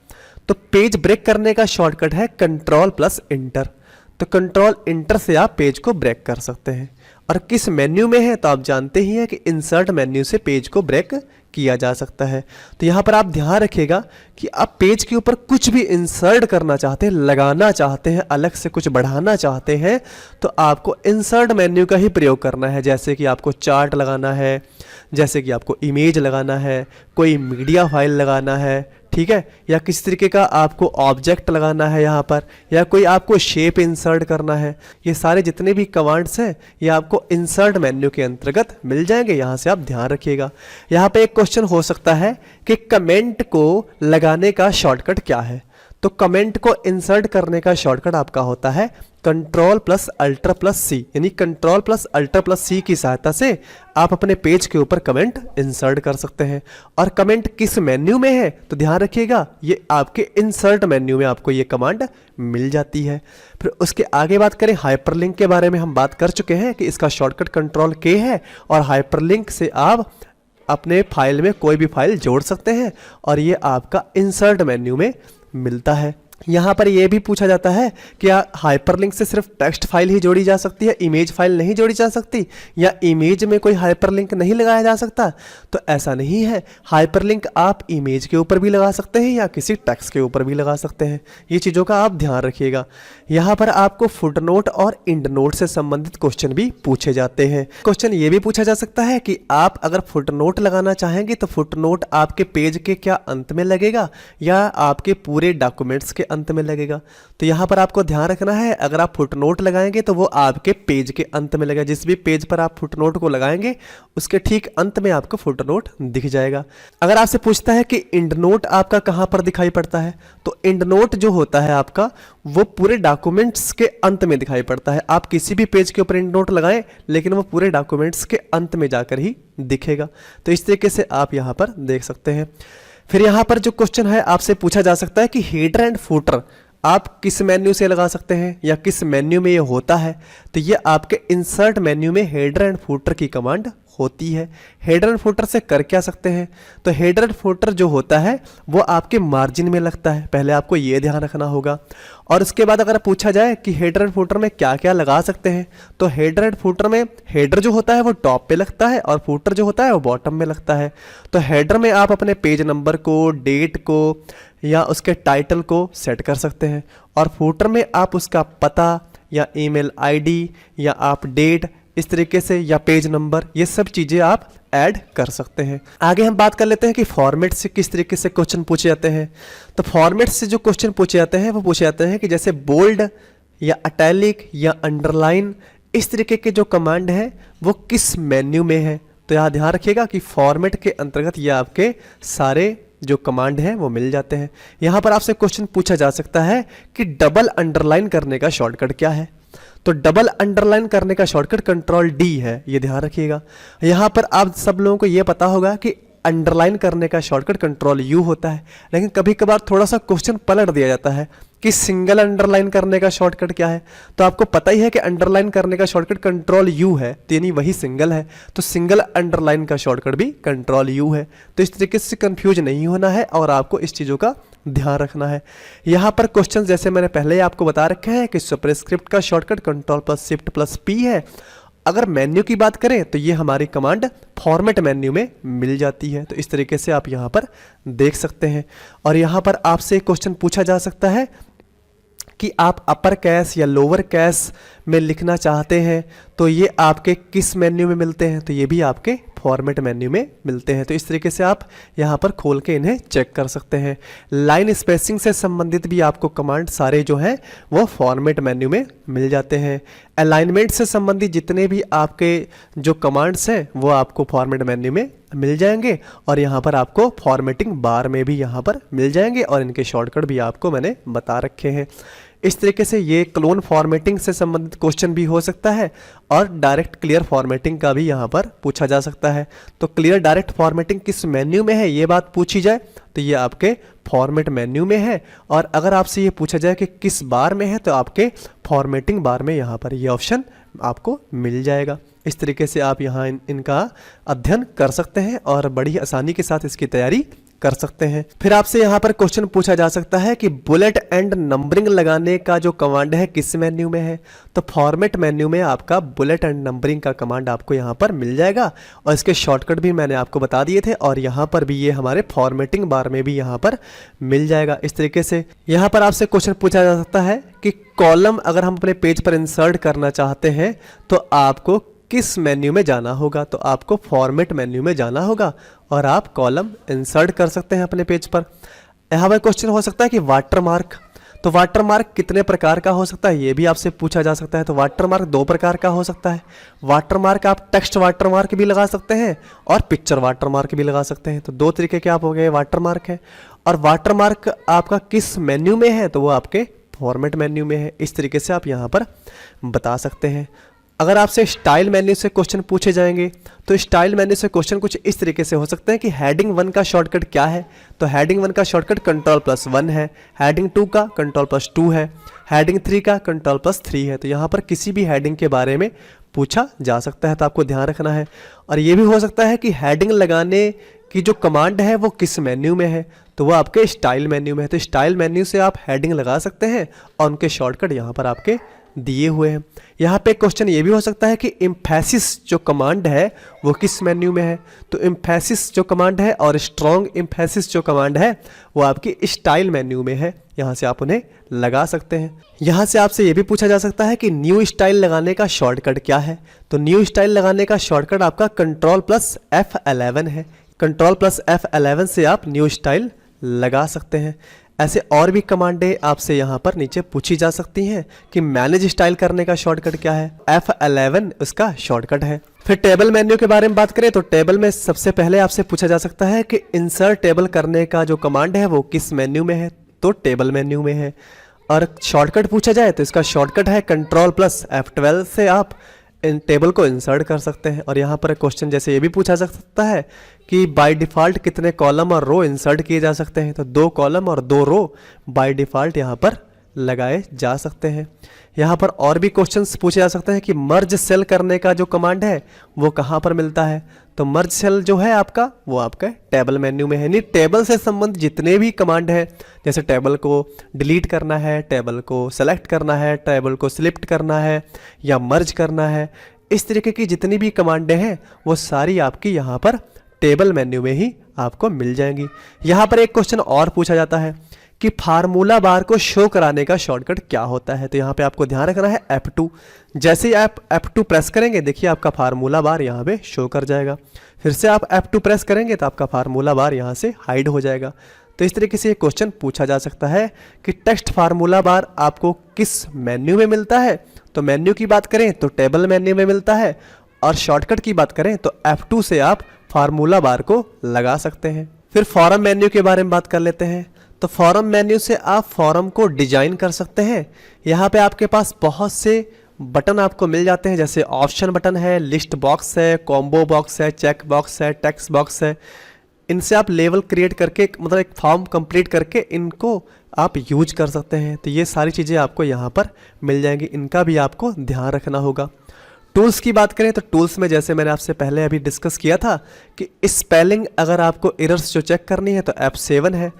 तो पेज ब्रेक करने का शॉर्टकट है Ctrl+Enter। तो Ctrl+Enter से आप पेज को ब्रेक कर सकते हैं। और किस मेन्यू में है, तो आप जानते ही हैं कि इंसर्ट मेन्यू से पेज को ब्रेक किया जा सकता है। तो यहाँ पर आप ध्यान रखिएगा कि आप पेज के ऊपर कुछ भी इंसर्ट करना चाहते हैं, लगाना चाहते हैं, अलग से कुछ बढ़ाना चाहते हैं, तो आपको इंसर्ट मेन्यू का ही प्रयोग करना है। जैसे कि आपको चार्ट लगाना है, जैसे कि आपको इमेज लगाना है, कोई मीडिया फाइल लगाना है, ठीक है, या किसी तरीके का आपको ऑब्जेक्ट लगाना है यहाँ पर, या कोई आपको शेप इंसर्ट करना है। ये सारे जितने भी कमांड्स हैं ये आपको इंसर्ट मेन्यू के अंतर्गत मिल जाएंगे। यहाँ से आप ध्यान रखिएगा। यहाँ पे एक क्वेश्चन हो सकता है कि कमेंट को लगाने का शॉर्टकट क्या है, तो कमेंट को इंसर्ट करने का शॉर्टकट आपका होता है Ctrl+Alt+C, यानी Ctrl+Alt+C की सहायता से आप अपने पेज के ऊपर कमेंट इंसर्ट कर सकते हैं। और कमेंट किस मेन्यू में है, तो ध्यान रखिएगा ये आपके इंसर्ट मेन्यू में आपको ये कमांड मिल जाती है। फिर उसके आगे बात करें हाइपरलिंक के बारे में, हम बात कर चुके हैं कि इसका शॉर्टकट Ctrl+K है और हाइपरलिंक से आप अपने फाइल में कोई भी फाइल जोड़ सकते हैं और ये आपका इंसर्ट मेन्यू में मिलता है। यहाँ पर यह भी पूछा जाता है कि हाइपरलिंक से सिर्फ टेक्स्ट फाइल ही जोड़ी जा सकती है, इमेज फाइल नहीं जोड़ी जा सकती, या इमेज में कोई हाइपरलिंक नहीं लगाया जा सकता, तो ऐसा नहीं है। हाइपरलिंक आप इमेज के ऊपर भी लगा सकते हैं या किसी टेक्स्ट के ऊपर भी लगा सकते हैं। ये चीज़ों का आप ध्यान रखिएगा। यहाँ पर आपको फुटनोट और एंडनोट से संबंधित क्वेश्चन भी पूछे जाते हैं। क्वेश्चन ये भी पूछा जा सकता है कि आप अगर फुटनोट लगाना चाहेंगे तो फुटनोट आपके पेज के क्या अंत में लगेगा या आपके पूरे डॉक्यूमेंट्स के अंत में लगेगा। तो यहाँ पर आपको ध्यान रखना है, अगर आप फुटनोट लगाएंगे तो वो आपके पेज के अंत में लगेगा। जिस भी पेज पर आप फुटनोट को लगाएंगे उसके ठीक अंत में आपको फुटनोट दिख जाएगा। अगर आपसे पूछता है कि एंडनोट आपका कहाँ पर दिखाई पड़ता है, तो एंडनोट जो होता है आपका वो पूरे डॉक्यूमेंट्स के अंत में दिखाई पड़ता है। आप किसी भी पेज के ऊपर एंडनोट लगाएं लेकिन वो पूरे डॉक्यूमेंट्स के अंत में जाकर ही दिखेगा। तो इस तरीके से आप यहाँ पर देख सकते हैं। फिर यहाँ पर जो क्वेश्चन है आपसे पूछा जा सकता है कि हेडर एंड फुटर आप किस मेन्यू से लगा सकते हैं या किस मेन्यू में ये होता है, तो ये आपके इंसर्ट मेन्यू में हेडर एंड फुटर की कमांड होती है। हेडर एंड फुटर से कर क्या सकते हैं, तो हेडर एंड फुटर जो होता है वो आपके मार्जिन में लगता है, पहले आपको ये ध्यान रखना होगा। और उसके बाद अगर पूछा जाए कि हेडर एंड फुटर में क्या क्या लगा सकते हैं, तो हेडर एंड फुटर में हेडर जो होता है वो टॉप पे लगता है और फुटर जो होता है वो बॉटम में लगता है। तो हेडर में आप अपने पेज नंबर को, डेट को या उसके टाइटल को सेट कर सकते हैं, और फुटर में आप उसका पता या ईमेल आईडी या आप डेट इस तरीके से या पेज नंबर, ये सब चीज़ें आप ऐड कर सकते हैं। आगे हम बात कर लेते हैं कि फॉर्मेट से किस तरीके से क्वेश्चन पूछे जाते हैं। तो फॉर्मेट से जो क्वेश्चन पूछे जाते हैं वो पूछे जाते हैं कि जैसे बोल्ड या अटैलिक या अंडरलाइन, इस तरीके के जो कमांड है वो किस मेन्यू में है। तो यहाँ ध्यान रखिएगा कि फॉर्मेट के अंतर्गत ये आपके सारे जो कमांड हैं वो मिल जाते हैं। यहाँ पर आपसे क्वेश्चन पूछा जा सकता है कि डबल अंडरलाइन करने का शॉर्टकट क्या है, तो डबल अंडरलाइन करने का शॉर्टकट Ctrl+D है, ये ध्यान रखिएगा। यहाँ पर आप सब लोगों को ये पता होगा कि अंडरलाइन करने का शॉर्टकट Ctrl+U होता है, लेकिन कभी कभार थोड़ा सा क्वेश्चन पलट दिया जाता है कि सिंगल अंडरलाइन करने का शॉर्टकट क्या है। तो आपको पता ही है कि अंडरलाइन करने का शॉर्टकट Ctrl+U है, तो यानी वही सिंगल है, तो सिंगल अंडरलाइन का शॉर्टकट भी Ctrl+U है। तो इस तरीके से कंफ्यूज नहीं होना है और आपको इस चीज़ों का ध्यान रखना है। यहाँ पर क्वेश्चन जैसे मैंने पहले ही आपको बता रखे हैं कि सुपरस्क्रिप्ट का शॉर्टकट Ctrl+Shift+P है। अगर मेन्यू की बात करें तो ये हमारी कमांड फॉर्मेट मेन्यू में मिल जाती है। तो इस तरीके से आप यहाँ पर देख सकते हैं। और यहाँ पर आपसे क्वेश्चन पूछा जा सकता है कि आप अपर कैस या लोअर कैस में लिखना चाहते हैं तो ये आपके किस मेन्यू में मिलते हैं, तो ये भी आपके फॉर्मेट मेन्यू में मिलते हैं। तो इस तरीके से आप यहाँ पर खोल के इन्हें चेक कर सकते हैं। लाइन स्पेसिंग से संबंधित भी आपको कमांड सारे जो हैं वो फॉर्मेट मेन्यू में मिल जाते हैं। अलाइनमेंट से संबंधित जितने भी आपके जो कमांड्स हैं वो आपको फॉर्मेट मेन्यू में मिल जाएंगे और यहाँ पर आपको फॉर्मेटिंग बार में भी यहाँ पर मिल जाएंगे और इनके शॉर्टकट भी आपको मैंने बता रखे हैं। इस तरीके से ये क्लोन फॉर्मेटिंग से संबंधित क्वेश्चन भी हो सकता है और डायरेक्ट क्लियर फॉर्मेटिंग का भी यहाँ पर पूछा जा सकता है। तो क्लियर डायरेक्ट फॉर्मेटिंग किस मेन्यू में है ये बात पूछी जाए तो ये आपके फॉर्मेट मेन्यू में है, और अगर आपसे ये पूछा जाए कि किस बार में है तो आपके फॉर्मेटिंग बार में यहाँ पर ये ऑप्शन आपको मिल जाएगा। इस तरीके से आप यहाँ इनका अध्ययन कर सकते हैं और बड़ी आसानी के साथ इसकी तैयारी कर सकते हैं। फिर आपसे यहाँ पर क्वेश्चन पूछा जा सकता है कि बुलेट एंड नंबरिंग लगाने का जो कमांड है किस मेन्यू में है, तो फॉर्मेट मेन्यू में आपका बुलेट एंड नंबरिंग का कमांड आपको यहाँ पर मिल जाएगा और इसके शॉर्टकट भी मैंने आपको बता दिए थे और यहाँ पर भी ये हमारे फॉर्मेटिंग बार में भी यहाँ पर मिल जाएगा। इस तरीके से यहाँ पर आपसे क्वेश्चन पूछा जा सकता है कि कॉलम अगर हम अपने पेज पर इंसर्ट करना चाहते हैं तो आपको किस मेन्यू में जाना होगा, तो आपको फॉर्मेट मेन्यू में जाना होगा और आप कॉलम इंसर्ट कर सकते हैं अपने पेज पर। यहाँ पर क्वेश्चन हो सकता है कि वाटरमार्क, तो वाटरमार्क कितने प्रकार का हो सकता है ये भी आपसे पूछा जा सकता है। तो वाटरमार्क 2 प्रकार का हो सकता है। वाटरमार्क आप टेक्स्ट वाटरमार्क भी लगा सकते हैं और पिक्चर वाटरमार्क भी लगा सकते हैं। तो 2 तरीके के आप हो गए वाटरमार्क है। और वाटरमार्क आपका किस मेन्यू में है, तो वो आपके फॉर्मेट मेन्यू में है। इस तरीके से आप यहाँ पर बता सकते हैं। अगर आपसे स्टाइल मेन्यू से क्वेश्चन पूछे जाएंगे तो स्टाइल मेन्यू से क्वेश्चन कुछ इस तरीके से हो सकते हैं कि हेडिंग 1 का शॉर्टकट क्या है, तो हेडिंग 1 का शॉर्टकट Ctrl+1 है, हेडिंग 2 का Ctrl+2 है, हेडिंग 3 का Ctrl+3 है। तो यहाँ पर किसी भी हेडिंग के बारे में पूछा जा सकता है, तो आपको ध्यान रखना है। और ये भी हो सकता है कि हेडिंग लगाने की जो कमांड है वो किस मेन्यू में है, तो वो आपके स्टाइल मेन्यू में है। तो स्टाइल मेन्यू से आप हेडिंग लगा सकते हैं और उनके शॉर्टकट यहाँ पर आपके दिए हुए हैं। यहाँ पे क्वेश्चन ये भी हो सकता है कि इम्फेसिस जो कमांड है वो किस मेन्यू में है, तो इम्फेसिस जो कमांड है और स्ट्रॉन्ग इम्फेसिस जो कमांड है वो आपकी स्टाइल मेन्यू में है। यहाँ से आप उन्हें लगा सकते हैं। यहाँ से आपसे ये भी पूछा जा सकता है कि न्यू स्टाइल लगाने का शॉर्टकट क्या है, तो न्यू स्टाइल लगाने का शॉर्टकट आपका Ctrl+F11 है। Ctrl+F11 से आप न्यू स्टाइल लगा सकते हैं। ऐसे और भी कमांडें आपसे यहाँ पर नीचे पूछी जा सकती हैं कि मैनेज स्टाइल करने का शॉर्टकट क्या है, F11 उसका शॉर्टकट है। फिर टेबल मेन्यू के बारे में बात करें तो टेबल में सबसे पहले आपसे पूछा जा सकता है कि इंसर्ट टेबल करने का जो कमांड है वो किस मेन्यू में है, तो टेबल मेन्यू में है। और शॉर्टकट पूछा जाए तो इसका शॉर्टकट है Ctrl+F12 से आप इन टेबल को इंसर्ट कर सकते हैं। और यहाँ पर क्वेश्चन जैसे ये भी पूछा जा सकता है कि बाय डिफ़ॉल्ट कितने कॉलम और रो इंसर्ट किए जा सकते हैं, तो 2 कॉलम और 2 रो बाय डिफ़ॉल्ट यहाँ पर लगाए जा सकते हैं। यहाँ पर और भी क्वेश्चंस पूछे जा सकते हैं कि मर्ज सेल करने का जो कमांड है वो कहाँ पर मिलता है, तो मर्ज सेल जो है आपका वो आपका टेबल मेन्यू में है। यानी टेबल से संबंधित जितने भी कमांड हैं, जैसे टेबल को डिलीट करना है, टेबल को सेलेक्ट करना है, टेबल को सिलेक्ट करना है या मर्ज करना है, इस तरीके की जितनी भी कमांडें हैं वो सारी आपकी यहाँ पर टेबल मेन्यू में ही आपको मिल जाएंगी। यहाँ पर एक क्वेश्चन और पूछा जाता है कि फार्मूला बार को शो कराने का शॉर्टकट क्या होता है, तो यहाँ पे आपको ध्यान रखना है F2। जैसे ही आप F2 प्रेस करेंगे देखिए आपका फार्मूला बार यहाँ पे शो कर जाएगा। फिर से आप F2 प्रेस करेंगे तो आपका फार्मूला बार यहाँ से हाइड हो जाएगा। तो इस तरीके से ये क्वेश्चन पूछा जा सकता है कि टेक्स्ट फार्मूला बार आपको किस मेन्यू में मिलता है, तो मेन्यू की बात करें तो टेबल मेन्यू में मिलता है और शॉर्टकट की बात करें तो F2 से आप फार्मूला बार को लगा सकते हैं। फिर फॉर्म मेन्यू के बारे में बात कर लेते हैं। तो फॉर्म मेन्यू से आप फॉर्म को डिजाइन कर सकते हैं। यहाँ पे आपके पास बहुत से बटन आपको मिल जाते हैं, जैसे ऑप्शन बटन है, लिस्ट बॉक्स है, कॉम्बो बॉक्स है, चेक बॉक्स है, टेक्स्ट बॉक्स है। इनसे आप लेवल क्रिएट करके मतलब एक फॉर्म कंप्लीट करके इनको आप यूज कर सकते हैं। तो ये सारी चीज़ें आपको यहाँ पर मिल जाएंगी, इनका भी आपको ध्यान रखना होगा। टूल्स की बात करें तो टूल्स में जैसे मैंने आपसे पहले अभी डिस्कस किया था कि स्पेलिंग अगर आपको एरर्स जो चेक करनी है तो F7 है।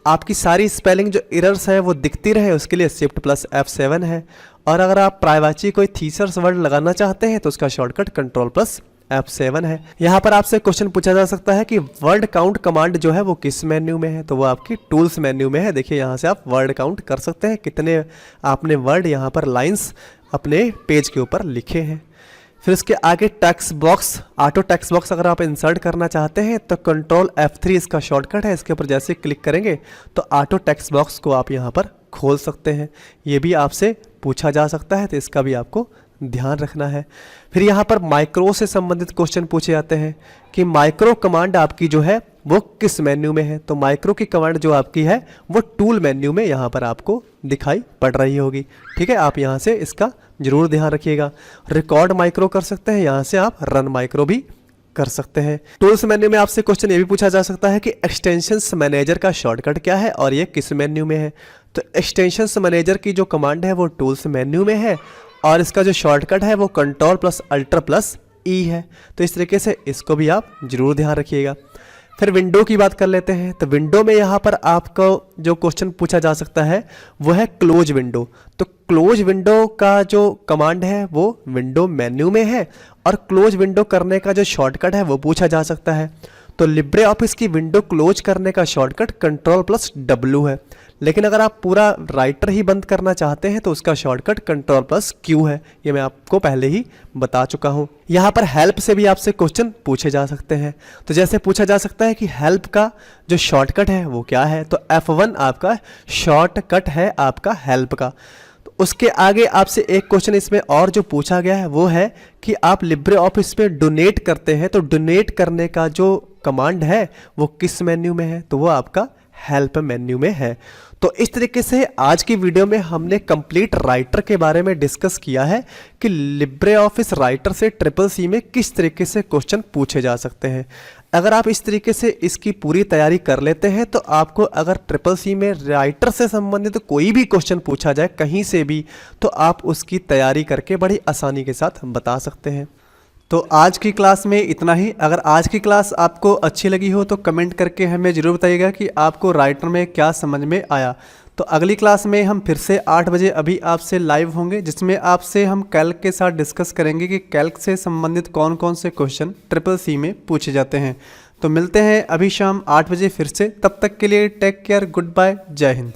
आपकी सारी स्पेलिंग जो एरर्स हैं वो दिखती रहे उसके लिए Shift+F7 है। और अगर आप प्राइवेसी कोई थीसर्स वर्ड लगाना चाहते हैं तो उसका शॉर्टकट Ctrl+F F7 है। यहाँ पर आपसे क्वेश्चन पूछा जा सकता है कि वर्ड काउंट कमांड जो है वो किस मेन्यू में है, तो वो आपकी टूल्स मेन्यू में है। देखिए यहाँ से आप वर्ड काउंट कर सकते हैं कितने आपने वर्ड यहाँ पर लाइंस अपने पेज के ऊपर लिखे हैं। फिर उसके आगे text box, auto text box अगर आप इंसर्ट करना चाहते हैं तो कंट्रोल F3 इसका शॉर्टकट है। इसके ऊपर जैसे क्लिक करेंगे तो ऑटो टेक्स्ट बॉक्स को आप यहाँ पर खोल सकते हैं। ये भी आपसे पूछा जा सकता है, तो इसका भी आपको ध्यान रखना है। फिर यहाँ पर माइक्रो से संबंधित क्वेश्चन पूछे जाते हैं कि माइक्रो कमांड आपकी जो है वो किस मेन्यू में है, तो माइक्रो की कमांड जो आपकी है वो टूल मेन्यू में यहाँ पर आपको दिखाई पड़ रही होगी। ठीक है, आप यहाँ से इसका जरूर ध्यान रखिएगा। रिकॉर्ड माइक्रो कर सकते हैं, यहाँ से आप रन माइक्रो भी कर सकते हैं। टूल्स मेन्यू में आपसे क्वेश्चन ये भी पूछा जा सकता है कि एक्सटेंशंस मैनेजर का शॉर्टकट क्या है और ये किस मेन्यू में है, तो एक्सटेंशंस मैनेजर की जो कमांड है वो टूल्स मेन्यू में है और इसका जो शॉर्टकट है वो Ctrl+Alt+E है। तो इस तरीके से इसको भी आप जरूर ध्यान रखिएगा। फिर विंडो की बात कर लेते हैं, तो विंडो में यहाँ पर आपको जो क्वेश्चन पूछा जा सकता है वो है क्लोज विंडो। तो क्लोज विंडो का जो कमांड है वो विंडो मेन्यू में है और क्लोज विंडो करने का जो शॉर्टकट है वो पूछा जा सकता है। तो लिब्रे ऑफिस की विंडो क्लोज करने का शॉर्टकट Ctrl+W है, लेकिन अगर आप पूरा राइटर ही बंद करना चाहते हैं तो उसका शॉर्टकट Ctrl+Q है। ये मैं आपको पहले ही बता चुका हूँ। यहाँ पर हेल्प से भी आपसे क्वेश्चन पूछे जा सकते हैं, तो जैसे पूछा जा सकता है कि हेल्प का जो शॉर्टकट है वो क्या है, तो F1 आपका शॉर्टकट है आपका हेल्प का। तो उसके आगे आपसे एक क्वेश्चन इसमें और जो पूछा गया है वो है कि आप लिब्रे ऑफिस में डोनेट करते हैं, तो डोनेट करने का जो कमांड है वो किस मेन्यू में है, तो वो आपका हेल्प मेन्यू में है। तो इस तरीके से आज की वीडियो में हमने कंप्लीट राइटर के बारे में डिस्कस किया है कि लिब्रे ऑफिस राइटर से CCC में किस तरीके से क्वेश्चन पूछे जा सकते हैं। अगर आप इस तरीके से इसकी पूरी तैयारी कर लेते हैं तो आपको अगर CCC में राइटर से संबंधित कोई भी क्वेश्चन पूछा जाए कहीं से भी, तो आप उसकी तैयारी करके बड़ी आसानी के साथ बता सकते हैं। तो आज की क्लास में इतना ही। अगर आज की क्लास आपको अच्छी लगी हो तो कमेंट करके हमें ज़रूर बताइएगा कि आपको राइटर में क्या समझ में आया। तो अगली क्लास में हम फिर से 8 बजे अभी आपसे लाइव होंगे, जिसमें आपसे हम कैल्क के साथ डिस्कस करेंगे कि कैल्क से संबंधित कौन कौन से क्वेश्चन CCC में पूछे जाते हैं। तो मिलते हैं अभी शाम 8 बजे फिर से। तब तक के लिए टेक केयर, गुड बाय, जय हिंद।